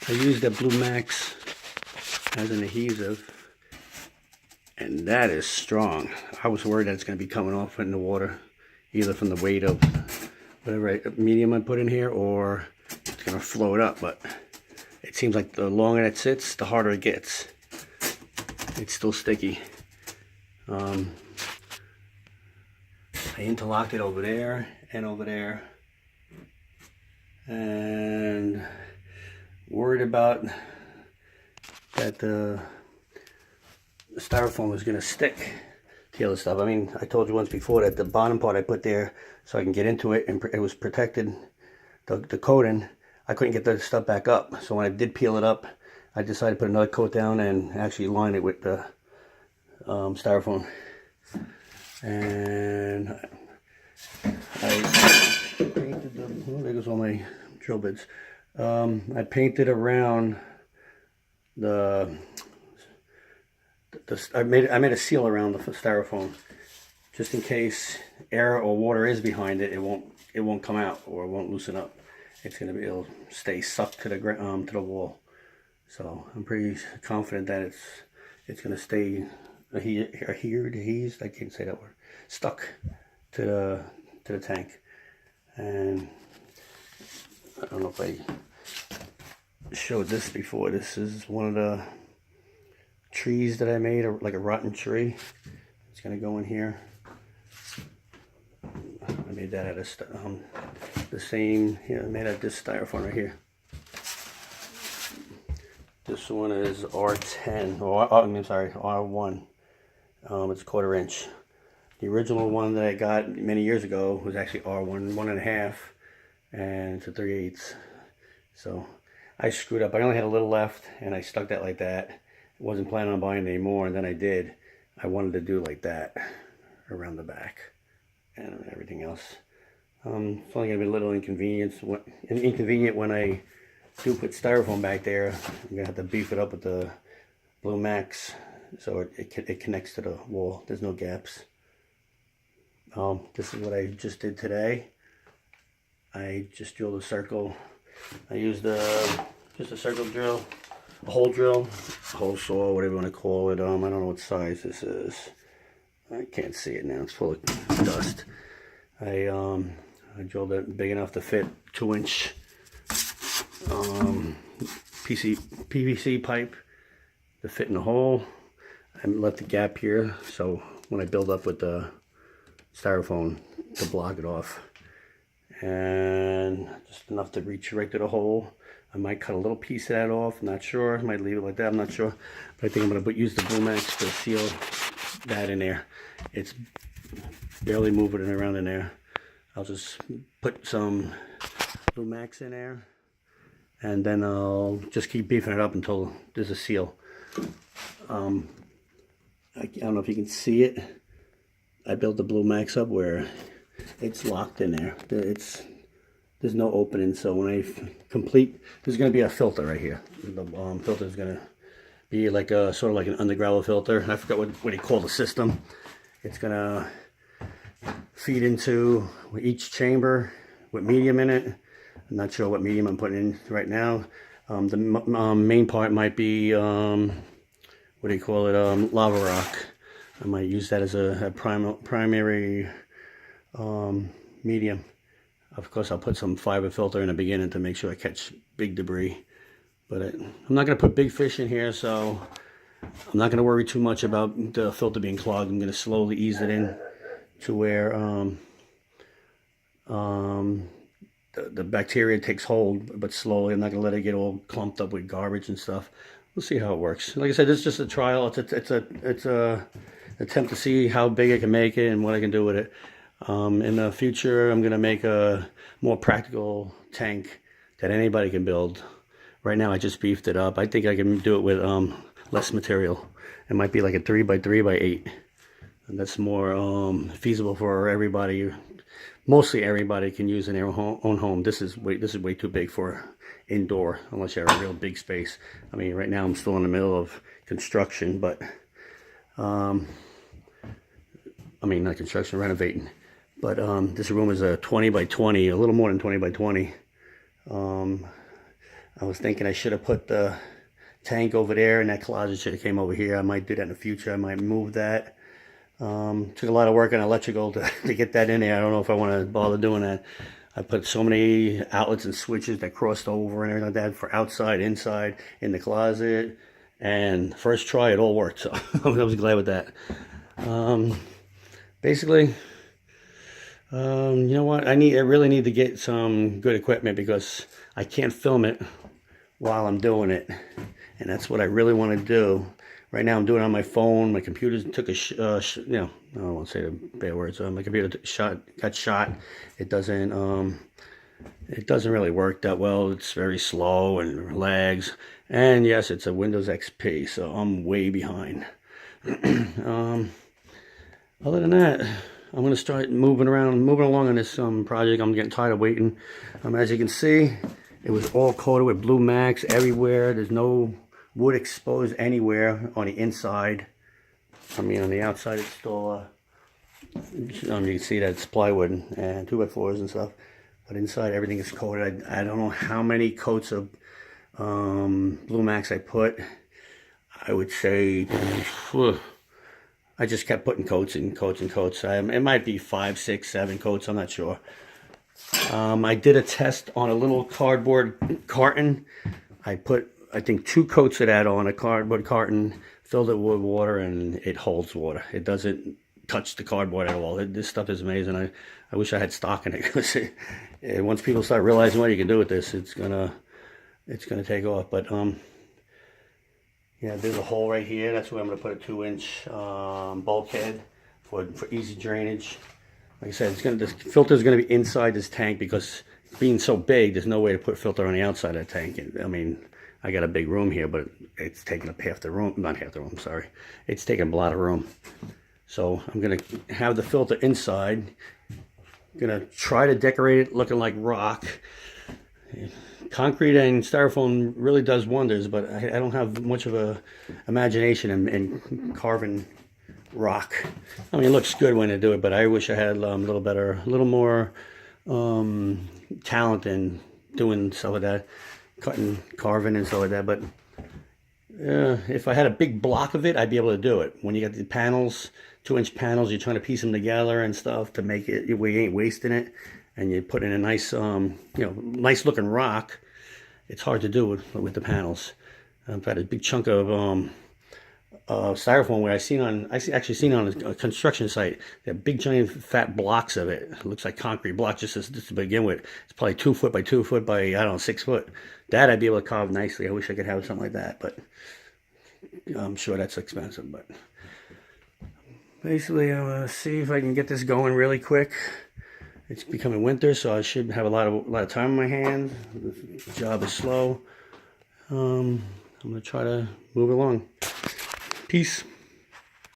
I used the Blue Max as an adhesive, and that is strong. I was worried that it's going to be coming off in the water, either from the weight of whatever medium I put in here, or it's going to float up. But it seems like the longer it sits, the harder it gets. It's still sticky. I interlocked it over there and over there, and worried about that the styrofoam was going to stick to the other stuff. I mean, I told you once before that the bottom part I put there so I can get into it, and it was protected, the coating. I couldn't get the stuff back up, so when I did peel it up, I decided to put another coat down and actually line it with the styrofoam. And I painted the, there goes all my drill bits. I painted around I made a seal around the styrofoam, just in case air or water is behind it. It won't come out, or it won't loosen up. It'll stay sucked to the wall. So I'm pretty confident that it's gonna stay adhesed. I can't say that word. Stuck to the tank. And I don't know if I showed this before. This is one of the trees that I made, like a rotten tree. It's gonna go in here. I made that out of the same, I made out of this styrofoam right here. This one is R10, or I'm sorry, R1. It's a 1/4 inch. The original one that I got many years ago was actually R1, 1.5, and it's a 3/8. So I screwed up. I only had a little left, and I stuck that like that. I wasn't planning on buying any more, and then I did. I wanted to do like that around the back and everything else. It's only gonna be a little inconvenient when I do put styrofoam back there. I'm gonna have to beef it up with the Blue Max so it connects to the wall. There's no gaps. This is what I just did today. I just drilled a circle. I used just a circle drill, a hole drill, hole saw, whatever you want to call it. I don't know what size this is. I can't see it now. It's full of dust. I drilled it big enough to fit 2-inch PVC pipe to fit in the hole. I left a gap here so when I build up with the styrofoam to block it off, and just enough to reach right to the hole. I might cut a little piece of that off, not sure. I might leave it like that, I'm not sure. But I think I'm going to use the Blue Max to seal that in there. It's barely moving it around in there. I'll just put some Blue Max in there, and then I'll just keep beefing it up until there's a seal. I don't know if you can see it. I built the Blue Max up where it's locked in there. There's no opening, so when I complete, there's going to be a filter right here. The filter is going to be like a sort of like an underground filter. I forgot what you call the system. It's going to feed into each chamber with medium in it. I'm not sure what medium I'm putting in right now. The main part might be lava rock. I might use that as a primary medium. Of course, I'll put some fiber filter in the beginning to make sure I catch big debris. But I'm not going to put big fish in here, so I'm not going to worry too much about the filter being clogged. I'm going to slowly ease it in to where the bacteria takes hold, but slowly. I'm not going to let it get all clumped up with garbage and stuff. We'll see how it works. Like I said, this is just a trial. It's a attempt to see how big I can make it and what I can do with it. In the future, I'm going to make a more practical tank that anybody can build. Right now, I just beefed it up. I think I can do it with less material. It might be like a 3x3x8. And that's more feasible for everybody. Mostly everybody can use in their own home. This is way too big for indoor, unless you have a real big space. I mean, right now I'm still in the middle of construction, but I mean, not construction, renovating. But this room is a 20x20, a little more than 20x20. I was thinking I should have put the tank over there, and that closet should have came over here. I might do that in the future. I might move that. Took a lot of work on electrical to get that in there. I don't know if I want to bother doing that. I put so many outlets and switches that crossed over and everything like that for outside, inside, in the closet. And first try, it all worked. So I was glad with that. Basically, you know what? I really need to get some good equipment because I can't film it while I'm doing it. And that's what I really want to do. Right now I'm doing it on my phone. My computer took a, you know, I don't want to say the bad words. My computer got shot. It doesn't really work that well. It's very slow and lags. And yes, it's a Windows XP, so I'm way behind. Other than that, I'm going to start moving along on this project. I'm getting tired of waiting. As you can see, it was all coated with Blue Max everywhere. There's no wood exposed anywhere on the inside. I mean, on the outside it's still, you can see that it's plywood and 2x4s and stuff. But inside everything is coated. I don't know how many coats of Blue Max I put. I would say, I just kept putting coats and coats and coats. It might be 5, 6, 7 coats, I'm not sure. I did a test on a little cardboard carton. I put, I think, 2 coats of that on a cardboard carton, filled it with water, and it holds water. It doesn't touch the cardboard at all. This stuff is amazing. I wish I had stock in it, because once people start realizing what you can do with this, it's gonna take off. But yeah, there's a hole right here. That's where I'm gonna put a 2-inch bulkhead for easy drainage. Like I said, the filter is gonna be inside this tank because being so big, there's no way to put filter on the outside of the tank. I mean, I got a big room here, but it's taking up half the room. Not half the room, sorry. It's taking a lot of room. So I'm gonna have the filter inside. I'm gonna try to decorate it looking like rock. Concrete and styrofoam really does wonders, but I don't have much of a imagination in carving rock. I mean, it looks good when I do it, but I wish I had a little more talent in doing stuff like that, carving and stuff like that. But if I had a big block of it, I'd be able to do it. When you got the panels, 2-inch panels, you're trying to piece them together and stuff to make it where you ain't wasting it, and you put in a nice, nice looking rock. It's hard to do with the panels. I've had a big chunk of styrofoam where I actually seen on a construction site. They have big giant fat blocks of it. It looks like concrete blocks just to begin with. It's probably 2 foot by 2 foot by, I don't know, 6 foot. That I'd be able to carve nicely. I wish I could have something like that, but I'm sure that's expensive. But basically, I'm gonna see if I can get this going really quick. It's becoming winter, so I should have a lot of time on my hands. The job is slow. I'm gonna try to move along. Peace.